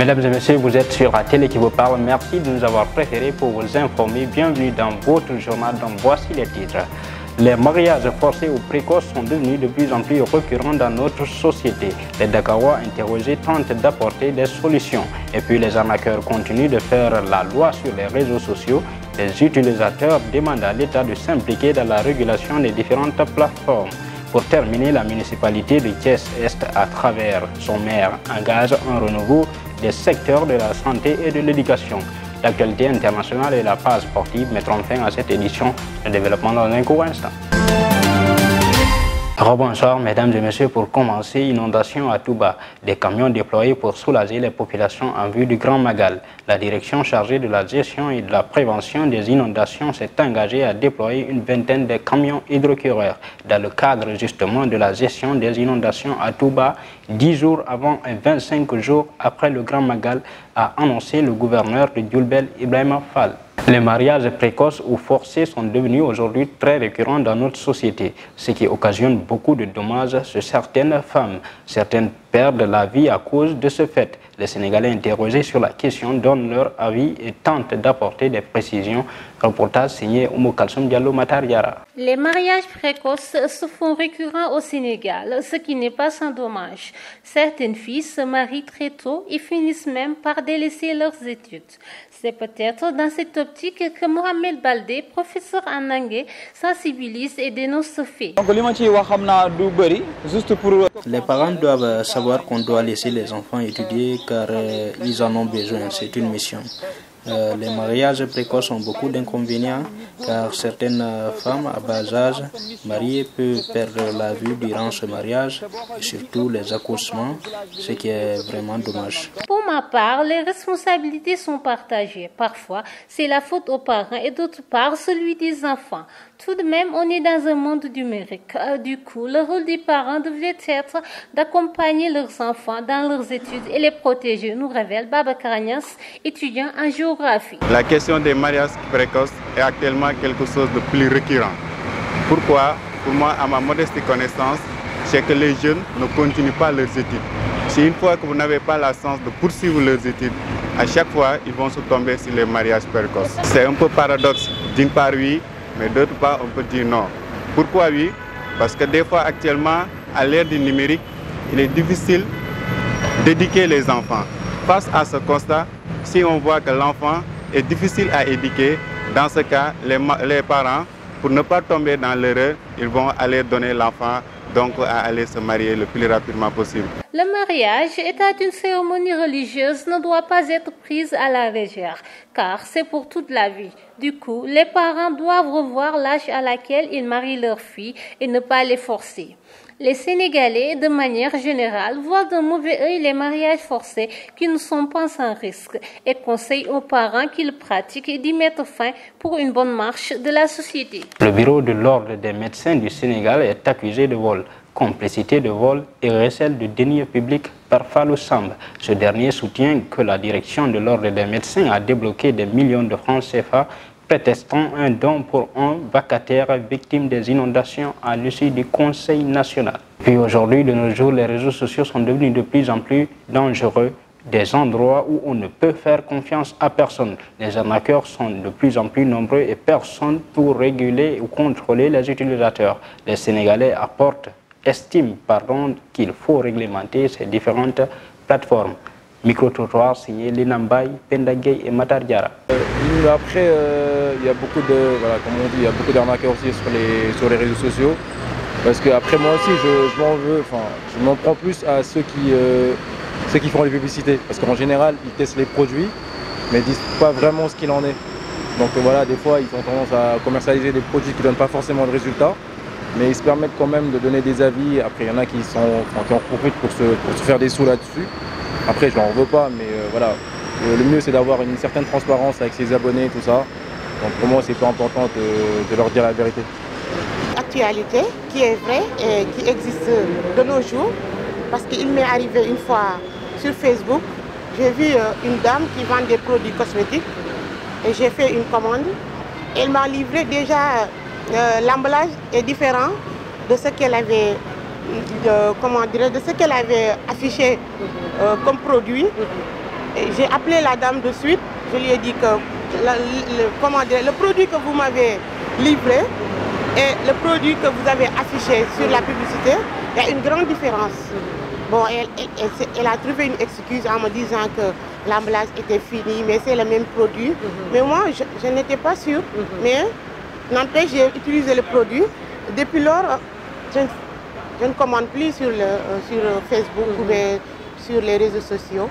Mesdames et messieurs, vous êtes sur la télé qui vous parle. Merci de nous avoir préférés pour vous informer. Bienvenue dans votre journal, dont voici les titres. Les mariages forcés ou précoces sont devenus de plus en plus récurrents dans notre société. Les Dakarois interrogés tentent d'apporter des solutions. Et puis les arnaqueurs continuent de faire la loi sur les réseaux sociaux. Les utilisateurs demandent à l'État de s'impliquer dans la régulation des différentes plateformes. Pour terminer, la municipalité de Thiès-Est, à travers son maire, engage un renouveau des secteurs de la santé et de l'éducation. L'actualité internationale et la page sportive mettront fin à cette édition de développement dans un court instant. Bonsoir mesdames et messieurs, pour commencer, inondation à Touba, des camions déployés pour soulager les populations en vue du Grand Magal. La direction chargée de la gestion et de la prévention des inondations s'est engagée à déployer une vingtaine de camions hydrocureurs dans le cadre justement de la gestion des inondations à Touba, 10 jours avant et 25 jours après le Grand Magal, a annoncé le gouverneur de Diourbel, Ibrahima Fall. Les mariages précoces ou forcés sont devenus aujourd'hui très récurrents dans notre société, ce qui occasionne beaucoup de dommages sur certaines femmes. Certaines perdent la vie à cause de ce fait. Les Sénégalais interrogés sur la question donnent leur avis et tentent d'apporter des précisions. Reportage signé Oumou Kalsoum Diallo Matar Diarra. Les mariages précoces se font récurrents au Sénégal, ce qui n'est pas sans dommage. Certaines filles se marient très tôt et finissent même par délaisser leurs études. C'est peut-être dans cette optique que Mohamed Baldé, professeur en anglais, sensibilise et dénonce ce fait. Les parents doivent savoir qu'on doit laisser les enfants étudier car ils en ont besoin, c'est une mission. Les mariages précoces ont beaucoup d'inconvénients car certaines femmes à bas âge mariées peuvent perdre la vue durant ce mariage et surtout les accouchements, ce qui est vraiment dommage. Pour ma part, les responsabilités sont partagées. Parfois, c'est la faute aux parents et d'autre part, celui des enfants. Tout de même, on est dans un monde numérique. Du coup, le rôle des parents devait être d'accompagner leurs enfants dans leurs études et les protéger, nous révèle Babacar Agnès, étudiant en géographie. La question des mariages précoces est actuellement quelque chose de plus récurrent. Pourquoi? Pour moi, à ma modeste connaissance, c'est que les jeunes ne continuent pas leurs études. Si une fois que vous n'avez pas la chance de poursuivre leurs études, à chaque fois, ils vont se tomber sur les mariages précoces. C'est un peu paradoxe. D'une part, oui, mais d'autre part, on peut dire non. Pourquoi oui? Parce que des fois, actuellement, à l'ère du numérique, il est difficile d'éduquer les enfants. Face à ce constat, si on voit que l'enfant est difficile à éduquer, dans ce cas, les parents, pour ne pas tomber dans l'erreur, ils vont aller donner l'enfant donc à aller se marier le plus rapidement possible. Le mariage, étant une cérémonie religieuse, ne doit pas être prise à la légère, car c'est pour toute la vie. Du coup, les parents doivent revoir l'âge à laquelle ils marient leurs filles et ne pas les forcer. Les Sénégalais, de manière générale, voient d'un mauvais œil les mariages forcés qui ne sont pas sans risque et conseillent aux parents qu'ils pratiquent et d'y mettre fin pour une bonne marche de la société. Le bureau de l'ordre des médecins du Sénégal est accusé de vol, complicité de vol et recel de deniers publics par Fallou Samb. Ce dernier soutient que la direction de l'ordre des médecins a débloqué des millions de francs CFA prétestant un don pour un vacataire victime des inondations à l'issue du Conseil national. Puis aujourd'hui, de nos jours, les réseaux sociaux sont devenus de plus en plus dangereux, des endroits où on ne peut faire confiance à personne. Les arnaqueurs sont de plus en plus nombreux et personne pour réguler ou contrôler les utilisateurs. Les Sénégalais estiment qu'il faut réglementer ces différentes plateformes. Micro-trottoir signé Linambay, Pendagay et Matar Diarra. Après, il y a beaucoup de, voilà, comme on dit, il y a beaucoup d'arnaqueurs aussi sur les réseaux sociaux. Parce que après moi aussi, je m'en prends plus à ceux qui font les publicités. Parce qu'en général, ils testent les produits, mais ils disent pas vraiment ce qu'il en est. Donc voilà, des fois, ils ont tendance à commercialiser des produits qui ne donnent pas forcément de résultats. Mais ils se permettent quand même de donner des avis. Après, il y en a qui en profitent pour se faire des sous là-dessus. Après, je n'en veux pas, mais voilà. Le mieux, c'est d'avoir une certaine transparence avec ses abonnés, tout ça. Donc pour moi, c'est pas important de leur dire la vérité. Actualité qui est vraie et qui existe de nos jours. Parce qu'il m'est arrivé une fois sur Facebook, j'ai vu une dame qui vend des produits cosmétiques et j'ai fait une commande. Elle m'a livré déjà l'emballage est différent de ce qu'elle avait, de ce qu'elle avait affiché comme produit. J'ai appelé la dame de suite, je lui ai dit que le produit que vous m'avez livré et le produit que vous avez affiché sur la publicité, il y a une grande différence. Bon, elle a trouvé une excuse en me disant que l'emballage était fini, mais c'est le même produit. Mais moi, je n'étais pas sûre. Mais n'empêche, j'ai utilisé le produit. Depuis lors, je ne commande plus sur Facebook ou sur les réseaux sociaux.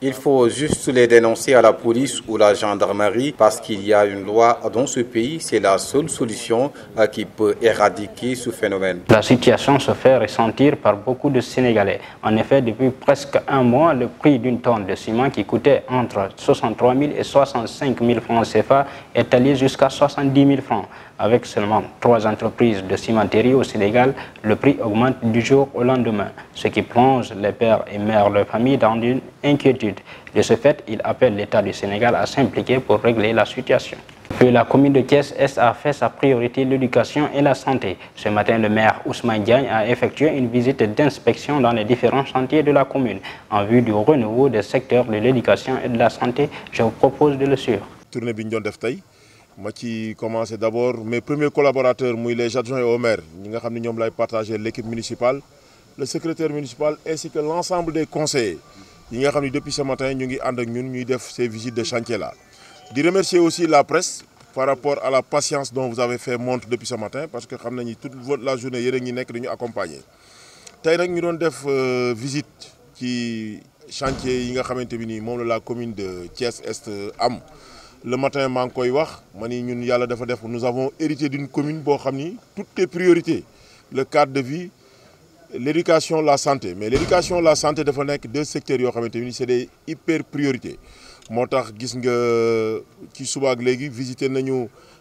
Il faut juste les dénoncer à la police ou la gendarmerie parce qu'il y a une loi dans ce pays. C'est la seule solution qui peut éradiquer ce phénomène. La situation se fait ressentir par beaucoup de Sénégalais. En effet, depuis presque un mois, le prix d'une tonne de ciment qui coûtait entre 63 000 et 65 000 francs CFA est allé jusqu'à 70 000 francs. Avec seulement 3 entreprises de cimenterie au Sénégal, le prix augmente du jour au lendemain, ce qui plonge les pères et mères de famille dans une inquiétude. De ce fait, il appelle l'État du Sénégal à s'impliquer pour régler la situation. Puis la commune de Thiès-Est a fait sa priorité l'éducation et la santé. Ce matin, le maire Ousmane Diagne a effectué une visite d'inspection dans les différents chantiers de la commune. En vue du renouveau des secteurs de l'éducation et de la santé, je vous propose de le suivre. Je commence d'abord mes premiers collaborateurs, les adjoints au maire, nous avons partagé l'équipe municipale, le secrétaire municipal ainsi que l'ensemble des conseillers. Depuis ce matin, nous avons fait ces visites de chantier-là. Je remercie aussi la presse par rapport à la patience dont vous avez fait montre depuis ce matin, parce que toute la journée, nous avons accompagné. Nous avons fait visite qui chantier de la commune de Thiès-Est. Le matin, nous avons hérité d'une commune où toutes les priorités, le cadre de vie, l'éducation, la santé. Mais l'éducation, la santé, deux secteurs c'est des hyper priorités. Nous avons visité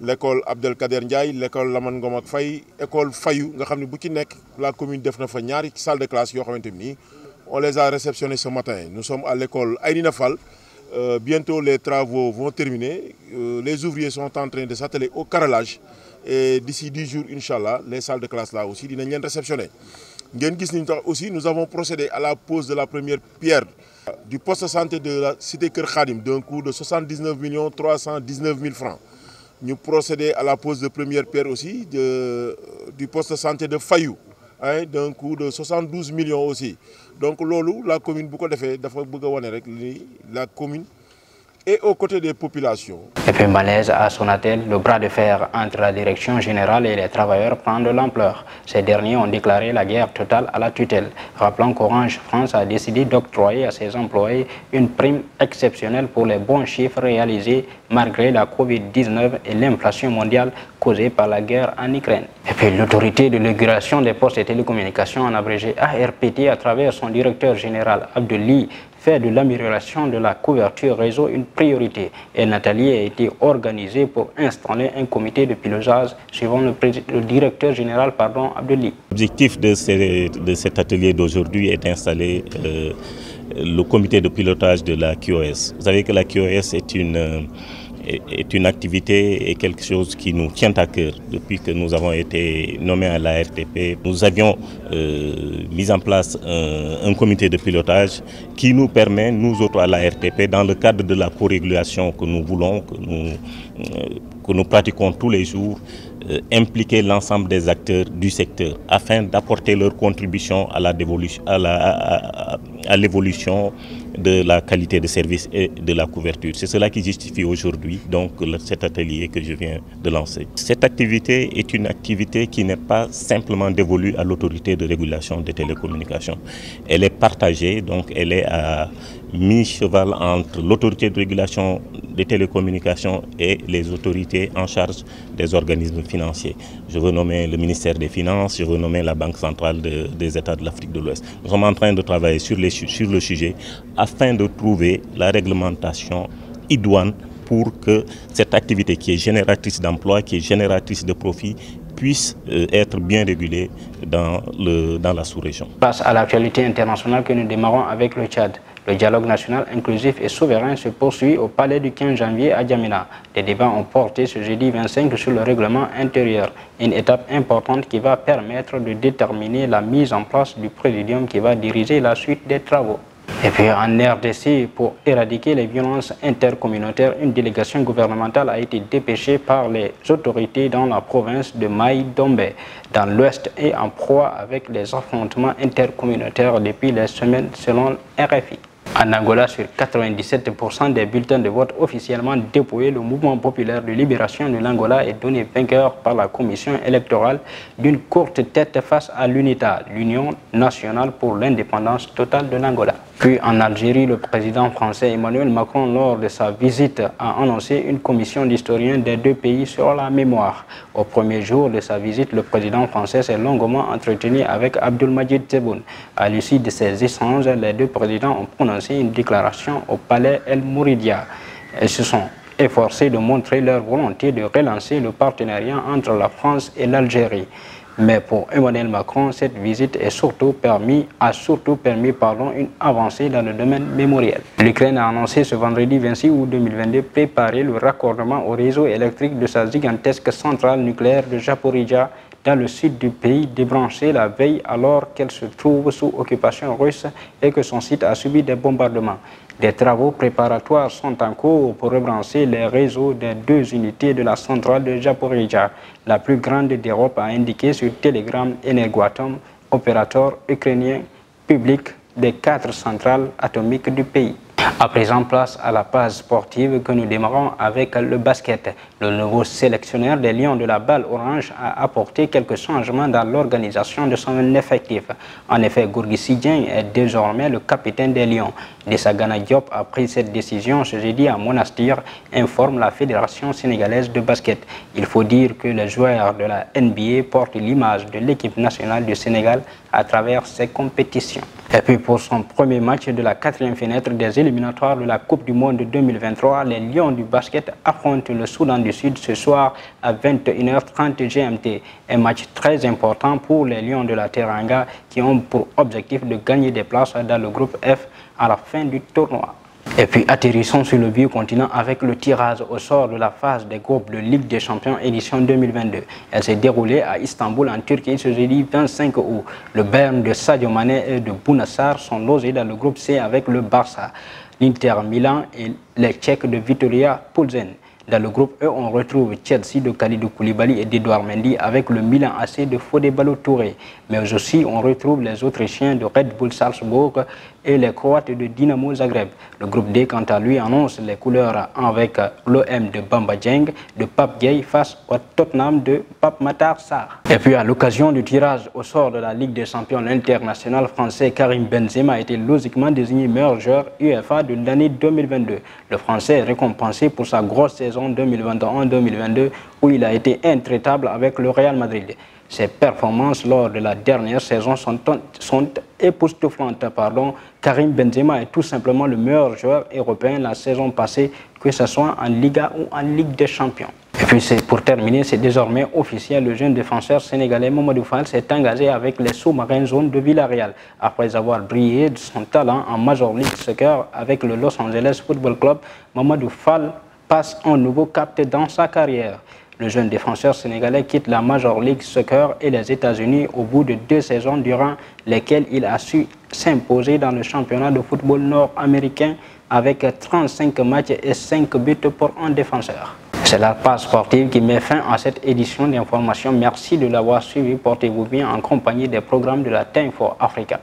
l'école Abdelkader Ndiaye, l'école Laman Gomak Faye, l'école Fayou. La commune a fait une salle de classe. On les a réceptionnés ce matin. Nous sommes à l'école Aïdina Fall. Bientôt les travaux vont terminer. Les ouvriers sont en train de s'atteler au carrelage. Et d'ici 10 jours, Inch'Allah, les salles de classe là aussi, ils vont réceptionner. Nous avons procédé à la pose de la première pierre du poste de santé de la cité Kër Khadim d'un coût de 79 319 000 francs. Nous procédons à la pose de première pierre aussi du poste de santé de Fayou, d'un coût de 72 millions aussi. Donc la commune la commune et aux côtés des populations. Et puis malaise à Sonatel, le bras de fer entre la direction générale et les travailleurs prend de l'ampleur. Ces derniers ont déclaré la guerre totale à la tutelle. Rappelons qu'Orange France a décidé d'octroyer à ses employés une prime exceptionnelle pour les bons chiffres réalisés malgré la Covid-19 et l'inflation mondiale causée par la guerre en Ukraine. Et puis l'autorité de régulation des postes et télécommunications, en abrégé ARPT, à travers son directeur général Abdelli, fait de l'amélioration de la couverture réseau une priorité. Et Nathalie a été organisée pour installer un comité de pilotage suivant le directeur général Abdelli. L'objectif de cet atelier d'aujourd'hui est d'installer le comité de pilotage de la QoS. Vous savez que la QoS est une activité et quelque chose qui nous tient à cœur. Depuis que nous avons été nommés à la RTP, nous avions mis en place un comité de pilotage qui nous permet, nous autres à la RTP, dans le cadre de la co-régulation que nous voulons, que nous pratiquons tous les jours, impliquer l'ensemble des acteurs du secteur afin d'apporter leur contribution à l'évolution de la qualité de service et de la couverture. C'est cela qui justifie aujourd'hui donc cet atelier que je viens de lancer. Cette activité est une activité qui n'est pas simplement dévolue à l'autorité de régulation des télécommunications. Elle est partagée, donc elle est à mi-cheval entre l'autorité de régulation des télécommunications et les autorités en charge des organismes financiers. Je veux nommer le ministère des Finances, je veux nommer la Banque centrale des États de l'Afrique de l'Ouest. Nous sommes en train de travailler sur le sujet afin de trouver la réglementation idoine pour que cette activité qui est génératrice d'emplois, qui est génératrice de profits, puisse être bien régulée dans la sous-région. Face à l'actualité internationale que nous démarrons avec le Tchad, le dialogue national inclusif et souverain se poursuit au palais du 15 janvier à Djamena. Les débats ont porté ce jeudi 25 sur le règlement intérieur, une étape importante qui va permettre de déterminer la mise en place du présidium qui va diriger la suite des travaux. Et puis en RDC, pour éradiquer les violences intercommunautaires, une délégation gouvernementale a été dépêchée par les autorités dans la province de Maï-Dombe, dans l'ouest, et en proie avec les affrontements intercommunautaires depuis les semaines selon RFI. En Angola, sur 97% des bulletins de vote officiellement dépouillés, le mouvement populaire de libération de l'Angola est donné vainqueur par la commission électorale d'une courte tête face à l'UNITA, l'Union nationale pour l'indépendance totale de l'Angola. Puis en Algérie, le président français Emmanuel Macron, lors de sa visite, a annoncé une commission d'historiens des deux pays sur la mémoire. Au premier jour de sa visite, le président français s'est longuement entretenu avec Abdelmadjid Tebboune. À l'issue de ces échanges, les deux présidents ont prononcé une déclaration au palais El Mouridia. Ils se sont efforcés de montrer leur volonté de relancer le partenariat entre la France et l'Algérie. Mais pour Emmanuel Macron, cette visite a surtout permis une avancée dans le domaine mémoriel. L'Ukraine a annoncé ce vendredi 26 août 2022 préparer le raccordement au réseau électrique de sa gigantesque centrale nucléaire de Zaporizhzhia dans le sud du pays, débranchée la veille alors qu'elle se trouve sous occupation russe et que son site a subi des bombardements. Des travaux préparatoires sont en cours pour rebrancher les réseaux des deux unités de la centrale de Zaporizhzhia, la plus grande d'Europe, a indiqué sur Telegram Energoatom, opérateur ukrainien public des 4 centrales atomiques du pays. À présent, place à la page sportive que nous démarrons avec le basket. Le nouveau sélectionneur des Lions de la Balle Orange a apporté quelques changements dans l'organisation de son effectif. En effet, Gorgui Sy Dieng est désormais le capitaine des Lions. Desagana Diop a pris cette décision ce jeudi à Monastir, informe la Fédération sénégalaise de basket. Il faut dire que les joueurs de la NBA portent l'image de l'équipe nationale du Sénégal à travers ces compétitions. Et puis pour son premier match de la 4e fenêtre des éliminatoires de la Coupe du Monde 2023, les Lions du basket affrontent le Soudan du Sud ce soir à 21h30 GMT. Un match très important pour les Lions de la Teranga qui ont pour objectif de gagner des places dans le groupe F à la fin du tournoi. Et puis atterrissons sur le vieux continent avec le tirage au sort de la phase des groupes de Ligue des Champions édition 2022. Elle s'est déroulée à Istanbul en Turquie ce jeudi 25 août. Le Bayern de Sadio Mané et de Bounassar sont logés dans le groupe C avec le Barça, l'Inter Milan et les Tchèques de Vitoria Plzeň. Dans le groupe E, on retrouve Chelsea de Kalidou Koulibaly et d'Edouard Mendy avec le Milan AC de Fodé Ballo-Touré. Mais aussi, on retrouve les Autrichiens de Red Bull Salzbourg et les Croates de Dinamo Zagreb. Le groupe D, quant à lui, annonce les couleurs avec l'OM de Bamba Dieng, de Pape Gueye face au Tottenham de Pape Matar Sarr. Et puis, à l'occasion du tirage au sort de la Ligue des Champions, l'international français Karim Benzema a été logiquement désigné meilleur joueur UEFA de l'année 2022. Le Français est récompensé pour sa grosse saison 2021-2022 où il a été intraitable avec le Real Madrid. Ses performances lors de la dernière saison sont époustouflantes. Karim Benzema est tout simplement le meilleur joueur européen la saison passée, que ce soit en Liga ou en Ligue des Champions. Et puis pour terminer, c'est désormais officiel, le jeune défenseur sénégalais Mamadou Fall s'est engagé avec les sous-marins jaunes de Villarreal. Après avoir brillé de son talent en Major League Soccer avec le Los Angeles Football Club, Mamadou Fall passe un nouveau cap dans sa carrière. Le jeune défenseur sénégalais quitte la Major League Soccer et les États-Unis au bout de 2 saisons durant lesquelles il a su s'imposer dans le championnat de football nord-américain avec 35 matchs et 5 buts pour un défenseur. C'est la page sportive qui met fin à cette édition d'information. Merci de l'avoir suivi. Portez-vous bien en compagnie des programmes de la Time for Africa.